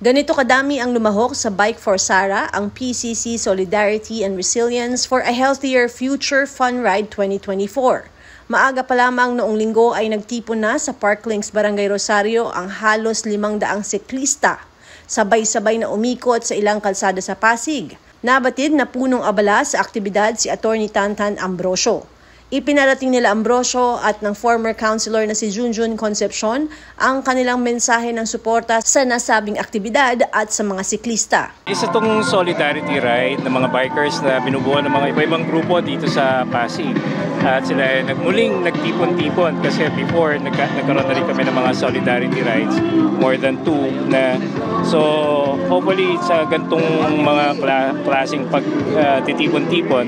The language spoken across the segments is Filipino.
Ganito kadami ang lumahok sa Bike for Sara, ang PCC Solidarity and Resilience for a Healthier Future Fun Ride 2024. Maaga pa lamang noong linggo ay nagtipon na sa Parklinks, Barangay Rosario ang halos 500 siklista. Sabay-sabay na umikot sa ilang kalsada sa Pasig. Nabatid na punong abala sa aktibidad si Atty. Tantan Ambrosio. Ipinarating nila Ambrosio at ng former councilor na si Junjun Concepcion ang kanilang mensahe ng suporta sa nasabing aktibidad at sa mga siklista. Isa itong solidarity ride ng mga bikers na binubuo ng mga iba-ibang grupo dito sa Pasig. At sila ay muling nagtipon-tipon kasi before nagkaroon na rin kami ng mga solidarity rides, more than 2 na. So hopefully sa gantong mga klaseng pagtitipon-tipon,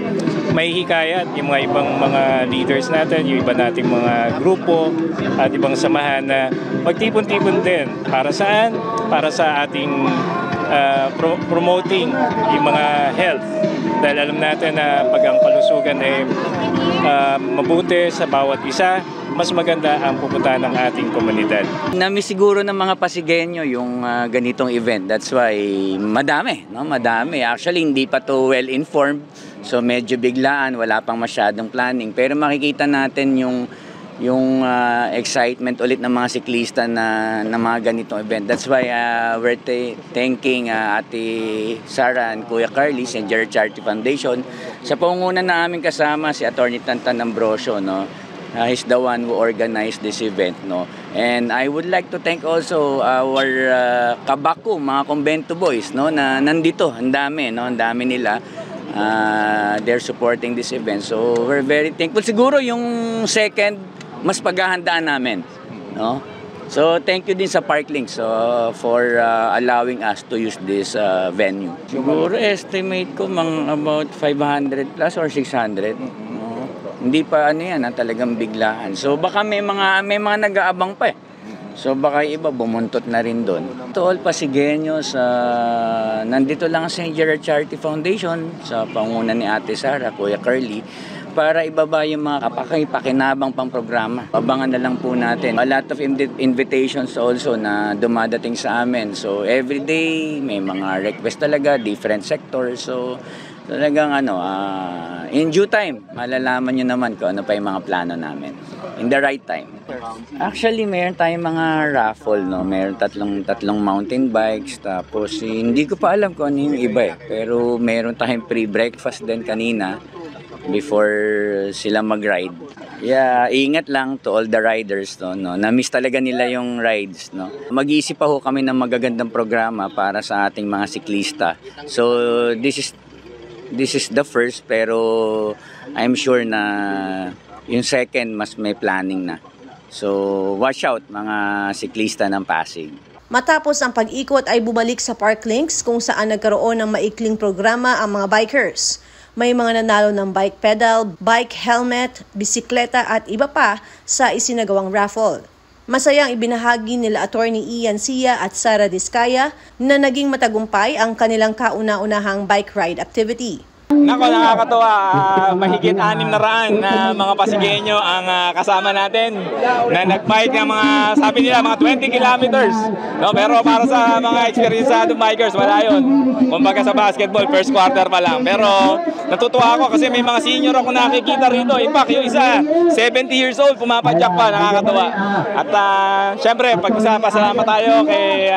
may hikayat yung mga ibang mga leaders natin, yung iba nating mga grupo at ibang samahan na magtipon-tipon din. Para saan? Para sa ating promoting yung mga health. Dahil alam natin na pag ang kalusugan ay mabuti sa bawat isa, mas maganda ang pupuntahan ng ating komunidad. Nami siguro ng mga Pasigueño yung ganitong event. That's why madami, no? Madami. Actually, hindi pa to well-informed. So medyo biglaan, wala pang masyadong planning. Pero makikita natin yung excitement ulit ng mga siklista na mga ganitong event. That's why we're thanking Ate Sara and Kuya Carly, St. Gerard Charity Foundation. Sa pangunan na aming kasama si Atty. Tantan Ambrosio, no? He's the one who organized this event, no? And I would like to thank also our kabako, mga Convento boys, no? Na nandito, ang dami, no? Ang dami nila. They're supporting this event. So we're very thankful. Siguro yung second, mas paghahandaan namin, no? So thank you din sa Parklinks for allowing us to use this venue. Siguro estimate ko about 500 plus or 600. No? Hindi pa ano yan, talagang biglaan. So baka may mga nag-aabang pa eh. So baka iba bumuntot na rin doon. To all Pasigueños, nandito lang sa St. Gerard Charity Foundation sa pangunan ni Ate Sara, Kuya Carly, para ibaba yung mga pakinabang pang programa. Abangan na lang po natin. A lot of invitations also na dumadating sa amin. So every day may mga request talaga, different sectors. So talagang in due time, malalaman nyo naman kung ano pa yung mga plano namin. In the right time. Actually, meron tayong mga raffle, no? Meron tatlong mountain bikes. Tapos, hindi ko pa alam kung ano yung iba eh. Pero meron tayong pre-breakfast din kanina before sila mag-ride. Yeah, ingat lang to all the riders, no? Na-miss talaga nila yung rides, no? Mag-iisip pa ho kami ng magagandang programa para sa ating mga siklista. So, this is the first, pero I'm sure na yung second mas may planning na. So watch out mga siklista ng Pasig. Matapos ang pag-ikot ay bumalik sa Parklinks kung saan nagkaroon ng maikling programa ang mga bikers. May mga nanalo ng bike pedal, bike helmet, bisikleta at iba pa sa isinagawang raffle. Masayang ibinahagi nila Atty. Ian Sia at Sara Diskaya na naging matagumpay ang kanilang kauna-unahang bike ride activity. Nako, nakakatuwa. Mahigit 600 na mga Pasigueño ang kasama natin na nag-bike ng mga, sabi nila, mga 20 kilometers. No, pero para sa mga experienceadong bikers, wala yun. Kumbaga sa basketball, first quarter pa lang. Pero natutuwa ako kasi may mga senior ako nakikita rito. In fact, yung isa, 70 years old, pumapadyak pa. Nakakatuwa. At syempre, pasalamat tayo kay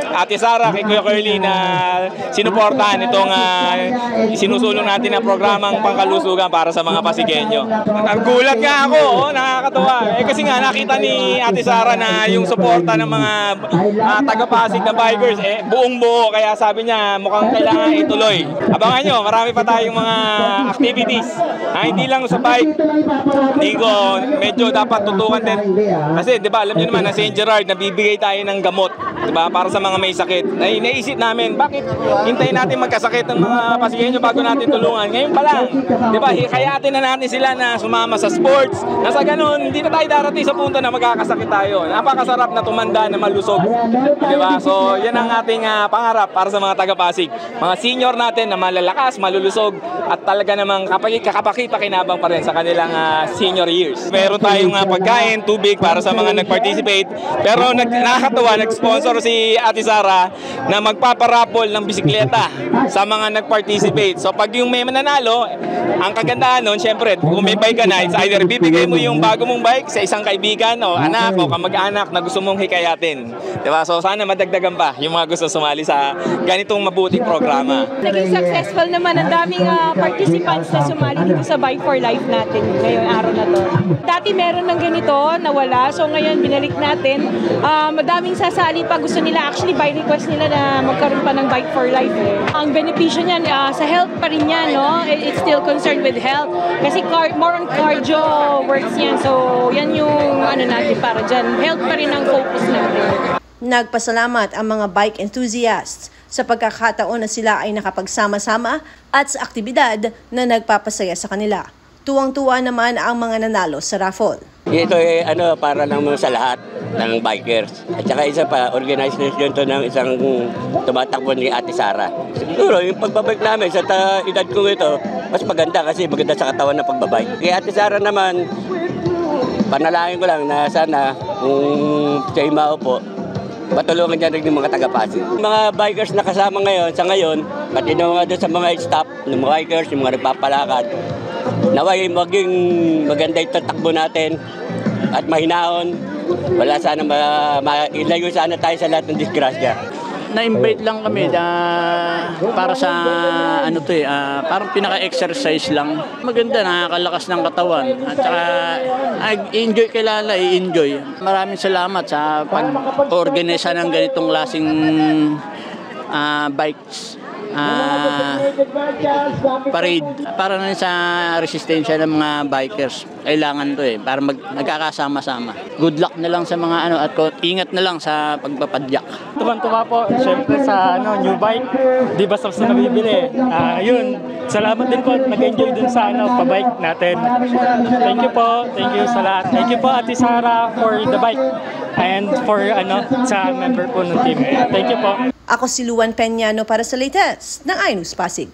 Ate Sara, kay Kuya Carly na sinuportahan itong sinusulong natin ang programang pangkalusugan para sa mga Pasigueño. Nagulat nga ako, nakakatuwa. Kasi nga nakita ni Ate Sara na yung suporta ng mga taga-Pasig na bikers, buong buo. Kaya sabi niya, mukhang kailangan ituloy. Abangan nyo, marami pa tayong mga activities. Hindi lang sa bike. Hindi ko, medyo dapat tutukan din. Kasi di ba, alam nyo naman na St. Gerard, nabibigay tayo ng gamot. Di ba, para sa mga may sakit. Naisip namin, bakit hintayin natin magkasakit ng mga Pasigueño bago natin ito magtutulungan. Ngayon pa lang, di ba, hikayatin na natin sila na sumama sa sports. Nasa ganun, hindi na tayo darating sa punto na magkakasakit tayo. Napakasarap na tumanda na malusog. Di ba? So, yan ang ating pangarap para sa mga taga-Pasig. Mga senior natin na malalakas, malulusog, at talaga namang kakapakipakinabang pa rin sa kanilang senior years. Meron tayong pagkain, tubig para sa mga nag-participate. Pero nakakatawa, nag-sponsor si Ate Sara na magpaparapol ng bisikleta sa mga nag-participate. So pag yung may mananalo, ang kagandahan nun, syempre, kung may bike ka na, it's either bibigay mo yung bago mong bike sa isang kaibigan o anak o kamag-anak na gusto mong hikayatin. Diba? So sana madagdagan pa yung mga gusto sumali sa ganitong mabuting programa. Naging successful naman, ang daming participants na sumali dito sa Bike for Life natin ngayong araw na to. Dati meron ng ganito, nawala. So ngayon binalik natin. Madaming sasali pa, gusto nila, actually by request nila na magkaroon pa ng Bike for Life. Ang benepisyo niyan, sa health pa rin yan, no? It's still concerned with health. Kasi more on cardio works yan. So yan yung natin para dyan. Health pa rin ang focus natin. Nagpasalamat ang mga bike enthusiasts sa pagkakataon na sila ay nakapagsama-sama at sa aktibidad na nagpapasaya sa kanila. Tuwang-tuwa naman ang mga nanalo sa raffle. Ito ay para lang sa lahat ng bikers. At saka isa pa, organization to ng isang tumatakbo ni Ate Sara. Siguro yung pagbabike namin sa edad ko ito, mas maganda kasi maganda sa katawan ng pagbabike. Kaya Ate Sara naman, panalangin ko lang na sana kung siya maupo, patulungan niya rin yung mga taga-Pasig. Mga bikers na kasama ngayon, sa ngayon, pati na mga doon sa mga staff, ng mga bikers, yung mga nagpapalakad, naway maging maganda yung tatakbo natin at mahinahon. Wala sana ilayo sana tayo sa lahat ng disgrasya. Na-invite lang kami para sa parang pinaka-exercise lang. Maganda, nakakalakas ng katawan. At saka enjoy kilala, i-enjoy. Maraming salamat sa pag-organisa ng ganitong klaseng bikes. Parade para na sa resistensya ng mga bikers. Kailangan to para nagkakasama-sama. Good luck na lang sa mga at ingat na lang sa pagpapadyak. Tuwan-tuwa po, syempre sa new bike, di basta-basta nabibili. Yun, salamat din po at nag-enjoy dun sa pa-bike natin. Thank you po, thank you sa lahat. Thank you po Ate Sara for the bike and for sa member po ng team. Thank you po. Ako si Luan Peñano para sa latest ng iNews Pasig.